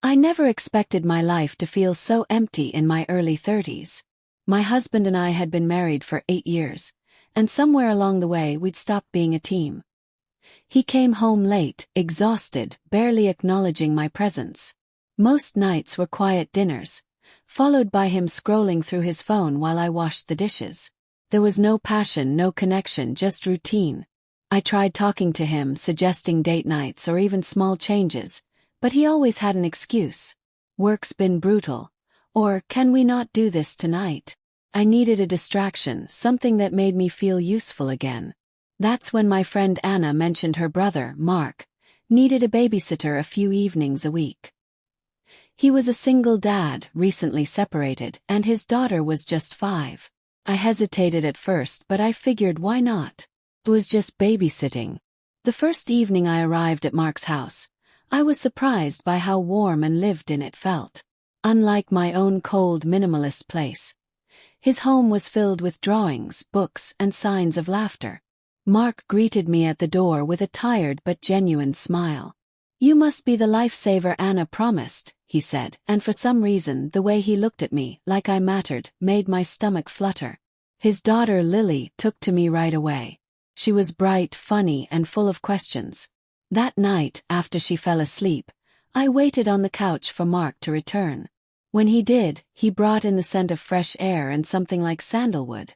I never expected my life to feel so empty in my early 30s. My husband and I had been married for 8 years, and somewhere along the way we'd stopped being a team. He came home late, exhausted, barely acknowledging my presence. Most nights were quiet dinners, followed by him scrolling through his phone while I washed the dishes. There was no passion, no connection, just routine. I tried talking to him, suggesting date nights or even small changes, but he always had an excuse. Work's been brutal. Or, can we not do this tonight? I needed a distraction, something that made me feel useful again. That's when my friend Anna mentioned her brother, Mark, needed a babysitter a few evenings a week. He was a single dad, recently separated, and his daughter was just 5. I hesitated at first, but I figured why not? It was just babysitting. The first evening I arrived at Mark's house, I was surprised by how warm and lived-in it felt. Unlike my own cold, minimalist place, his home was filled with drawings, books, and signs of laughter. Mark greeted me at the door with a tired but genuine smile. "You must be the lifesaver Anna promised," he said, and for some reason the way he looked at me, like I mattered, made my stomach flutter. His daughter Lily took to me right away. She was bright, funny, and full of questions. That night, after she fell asleep, I waited on the couch for Mark to return. When he did, he brought in the scent of fresh air and something like sandalwood.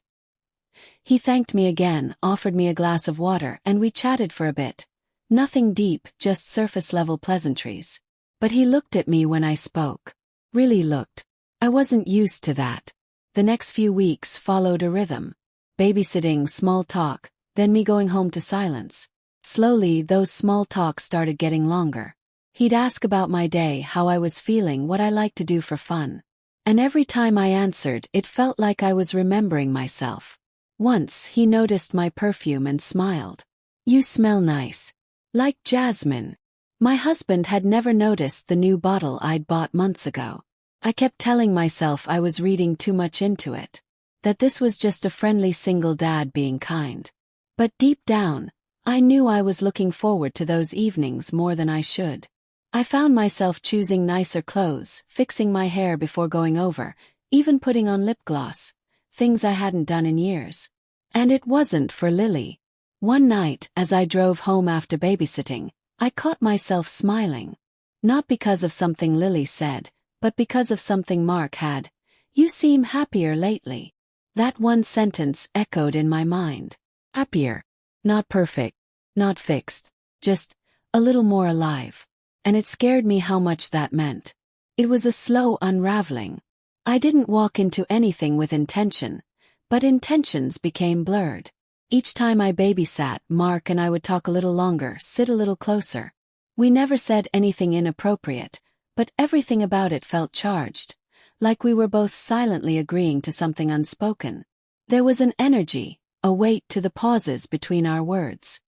He thanked me again, offered me a glass of water, and we chatted for a bit. Nothing deep, just surface-level pleasantries. But he looked at me when I spoke. Really looked. I wasn't used to that. The next few weeks followed a rhythm. Babysitting, small talk, then me going home to silence. Slowly, those small talks started getting longer. He'd ask about my day, how I was feeling, what I liked to do for fun. And every time I answered, it felt like I was remembering myself. Once, he noticed my perfume and smiled. "You smell nice. Like jasmine." My husband had never noticed the new bottle I'd bought months ago. I kept telling myself I was reading too much into it. That this was just a friendly single dad being kind. But deep down, I knew I was looking forward to those evenings more than I should. I found myself choosing nicer clothes, fixing my hair before going over, even putting on lip gloss, things I hadn't done in years. And it wasn't for Lily. One night, as I drove home after babysitting, I caught myself smiling. Not because of something Lily said, but because of something Mark had. "You seem happier lately." That one sentence echoed in my mind. Happier. Not perfect. Not fixed. Just a little more alive. And it scared me how much that meant. It was a slow unraveling. I didn't walk into anything with intention, but intentions became blurred. Each time I babysat, Mark and I would talk a little longer, sit a little closer. We never said anything inappropriate, but everything about it felt charged, like we were both silently agreeing to something unspoken. There was an energy, a weight to the pauses between our words.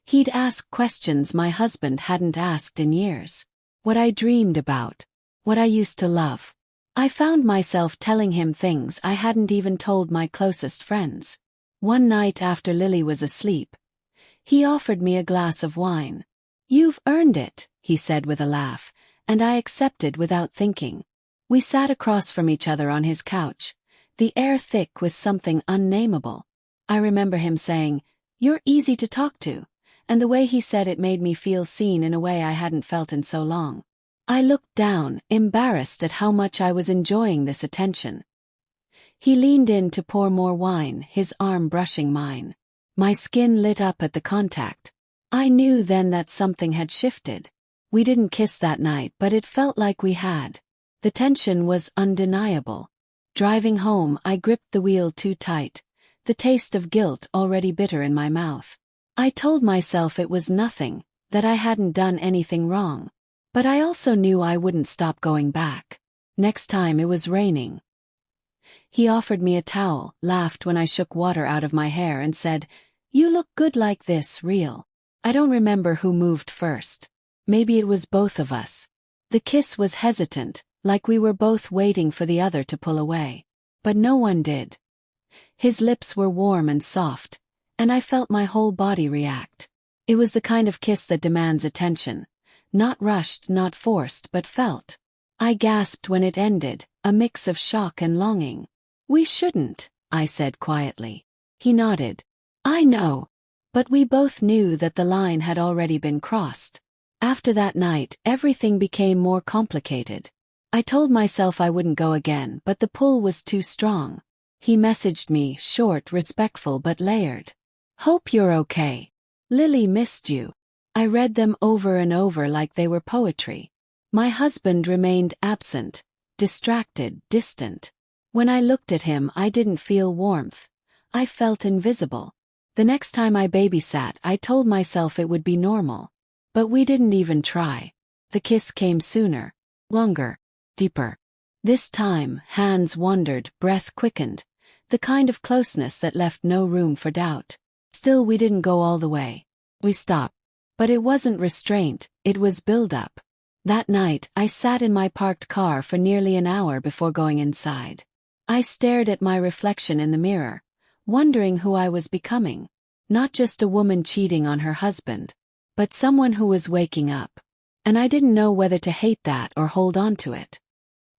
He'd ask questions my husband hadn't asked in years. What I dreamed about. What I used to love. I found myself telling him things I hadn't even told my closest friends. One night after Lily was asleep, he offered me a glass of wine. "You've earned it," he said with a laugh, and I accepted without thinking. We sat across from each other on his couch, the air thick with something unnameable. I remember him saying, "You're easy to talk to," and the way he said it made me feel seen in a way I hadn't felt in so long. I looked down, embarrassed at how much I was enjoying this attention. He leaned in to pour more wine, his arm brushing mine. My skin lit up at the contact. I knew then that something had shifted. We didn't kiss that night, but it felt like we had. The tension was undeniable. Driving home, I gripped the wheel too tight, the taste of guilt already bitter in my mouth. I told myself it was nothing, that I hadn't done anything wrong. But I also knew I wouldn't stop going back. Next time it was raining. He offered me a towel, laughed when I shook water out of my hair and said, "You look good like this, real." I don't remember who moved first. Maybe it was both of us. The kiss was hesitant, like we were both waiting for the other to pull away. But no one did. His lips were warm and soft, and I felt my whole body react. It was the kind of kiss that demands attention, Not rushed, not forced, but felt. I gasped when it ended, a mix of shock and longing. "We shouldn't," I said quietly. He nodded. "I know." But we both knew that the line had already been crossed. After that night, everything became more complicated. I told myself I wouldn't go again, but the pull was too strong. He messaged me, short, respectful but layered. "Hope you're okay. Lily missed you." I read them over and over like they were poetry. My husband remained absent, distracted, distant. When I looked at him, I didn't feel warmth. I felt invisible. The next time I babysat, I told myself it would be normal. But we didn't even try. The kiss came sooner, longer, deeper. This time, hands wandered, breath quickened, the kind of closeness that left no room for doubt. Still, we didn't go all the way. We stopped. But it wasn't restraint, it was build-up. That night, I sat in my parked car for nearly an hour before going inside. I stared at my reflection in the mirror, wondering who I was becoming. Not just a woman cheating on her husband, but someone who was waking up. And I didn't know whether to hate that or hold on to it.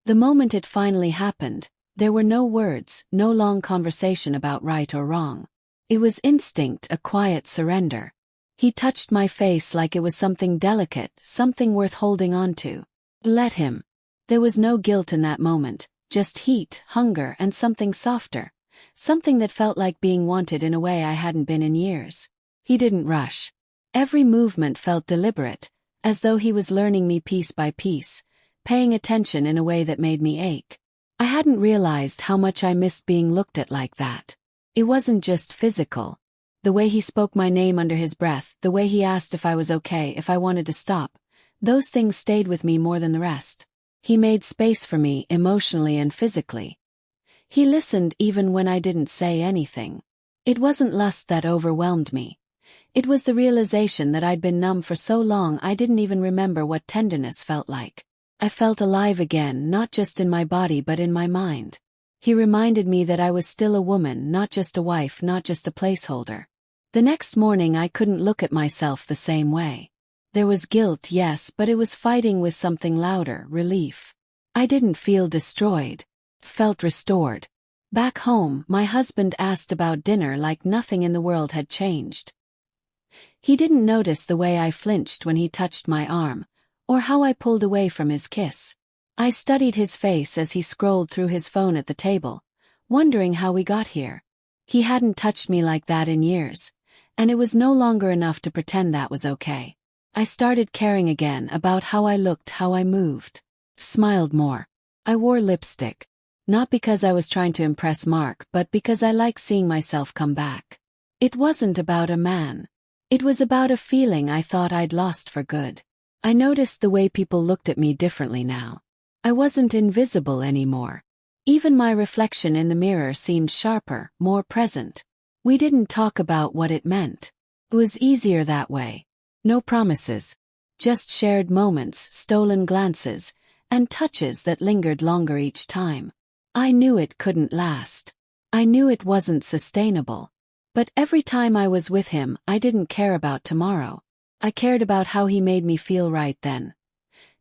The moment it finally happened, there were no words, no long conversation about right or wrong. It was instinct, a quiet surrender. He touched my face like it was something delicate, something worth holding on to. Let him. There was no guilt in that moment, just heat, hunger, and something softer. Something that felt like being wanted in a way I hadn't been in years. He didn't rush. Every movement felt deliberate, as though he was learning me piece by piece, paying attention in a way that made me ache. I hadn't realized how much I missed being looked at like that. It wasn't just physical. The way he spoke my name under his breath, the way he asked if I was okay, if I wanted to stop, those things stayed with me more than the rest. He made space for me emotionally and physically. He listened even when I didn't say anything. It wasn't lust that overwhelmed me. It was the realization that I'd been numb for so long I didn't even remember what tenderness felt like. I felt alive again, not just in my body but in my mind. He reminded me that I was still a woman, not just a wife, not just a placeholder. The next morning I couldn't look at myself the same way. There was guilt, yes, but it was fighting with something louder, relief. I didn't feel destroyed. Felt restored. Back home, my husband asked about dinner like nothing in the world had changed. He didn't notice the way I flinched when he touched my arm, or how I pulled away from his kiss. I studied his face as he scrolled through his phone at the table, wondering how we got here. He hadn't touched me like that in years. And it was no longer enough to pretend that was okay. I started caring again about how I looked, how I moved. Smiled more. I wore lipstick. Not because I was trying to impress Mark, but because I liked seeing myself come back. It wasn't about a man. It was about a feeling I thought I'd lost for good. I noticed the way people looked at me differently now. I wasn't invisible anymore. Even my reflection in the mirror seemed sharper, more present. We didn't talk about what it meant. It was easier that way. No promises. Just shared moments, stolen glances, and touches that lingered longer each time. I knew it couldn't last. I knew it wasn't sustainable. But every time I was with him, I didn't care about tomorrow. I cared about how he made me feel right then.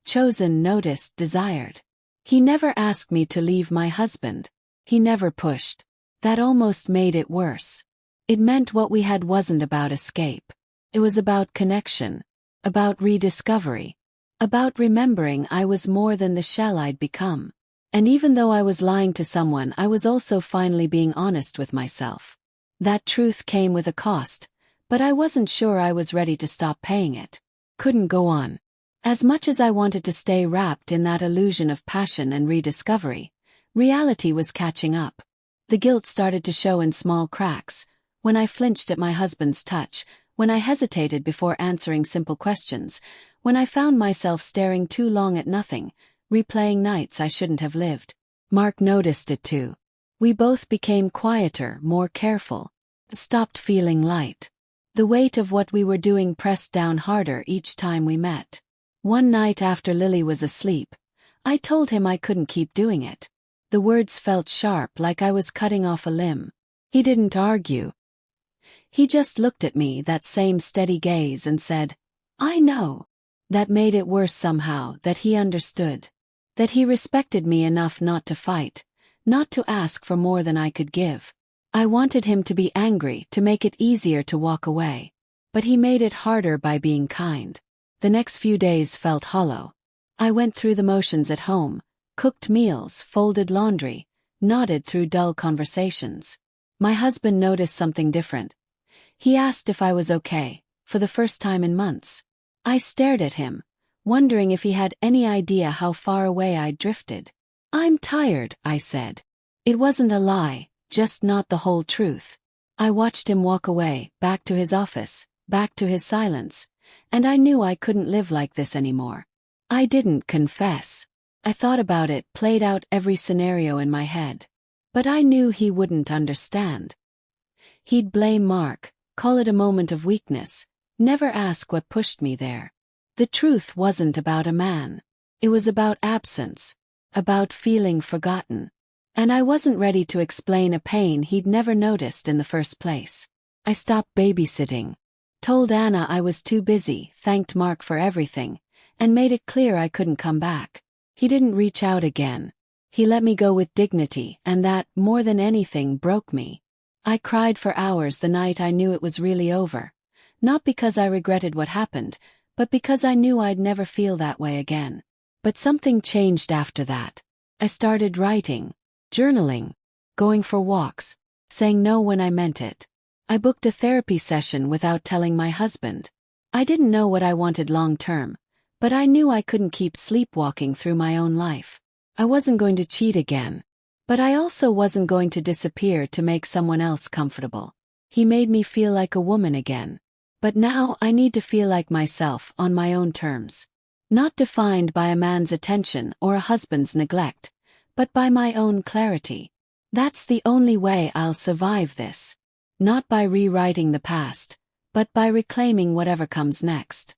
Chosen, noticed, desired. He never asked me to leave my husband. He never pushed. That almost made it worse. It meant what we had wasn't about escape. It was about connection, about rediscovery, about remembering I was more than the shell I'd become. And even though I was lying to someone, I was also finally being honest with myself. That truth came with a cost, but I wasn't sure I was ready to stop paying it. Couldn't go on. As much as I wanted to stay wrapped in that illusion of passion and rediscovery, reality was catching up. The guilt started to show in small cracks. When I flinched at my husband's touch, when I hesitated before answering simple questions, when I found myself staring too long at nothing, replaying nights I shouldn't have lived. Mark noticed it too. We both became quieter, more careful. Stopped feeling light. The weight of what we were doing pressed down harder each time we met. One night after Lily was asleep, I told him I couldn't keep doing it. The words felt sharp, like I was cutting off a limb. He didn't argue. He just looked at me, that same steady gaze, and said, "I know." That made it worse somehow, that he understood. That he respected me enough not to fight, not to ask for more than I could give. I wanted him to be angry, to make it easier to walk away. But he made it harder by being kind. The next few days felt hollow. I went through the motions at home, cooked meals, folded laundry, nodded through dull conversations. My husband noticed something different. He asked if I was okay, for the first time in months. I stared at him, wondering if he had any idea how far away I'd drifted. "I'm tired," I said. It wasn't a lie, just not the whole truth. I watched him walk away, back to his office, back to his silence, and I knew I couldn't live like this anymore. I didn't confess. I thought about it, played out every scenario in my head. But I knew he wouldn't understand. He'd blame Mark, call it a moment of weakness, never ask what pushed me there. The truth wasn't about a man. It was about absence, about feeling forgotten. And I wasn't ready to explain a pain he'd never noticed in the first place. I stopped babysitting, told Anna I was too busy, thanked Mark for everything, and made it clear I couldn't come back. He didn't reach out again. He let me go with dignity, and that, more than anything, broke me. I cried for hours the night I knew it was really over. Not because I regretted what happened, but because I knew I'd never feel that way again. But something changed after that. I started writing, journaling, going for walks, saying no when I meant it. I booked a therapy session without telling my husband. I didn't know what I wanted long term, but I knew I couldn't keep sleepwalking through my own life. I wasn't going to cheat again. But I also wasn't going to disappear to make someone else comfortable. He made me feel like a woman again. But now I need to feel like myself on my own terms. Not defined by a man's attention or a husband's neglect, but by my own clarity. That's the only way I'll survive this. Not by rewriting the past, but by reclaiming whatever comes next.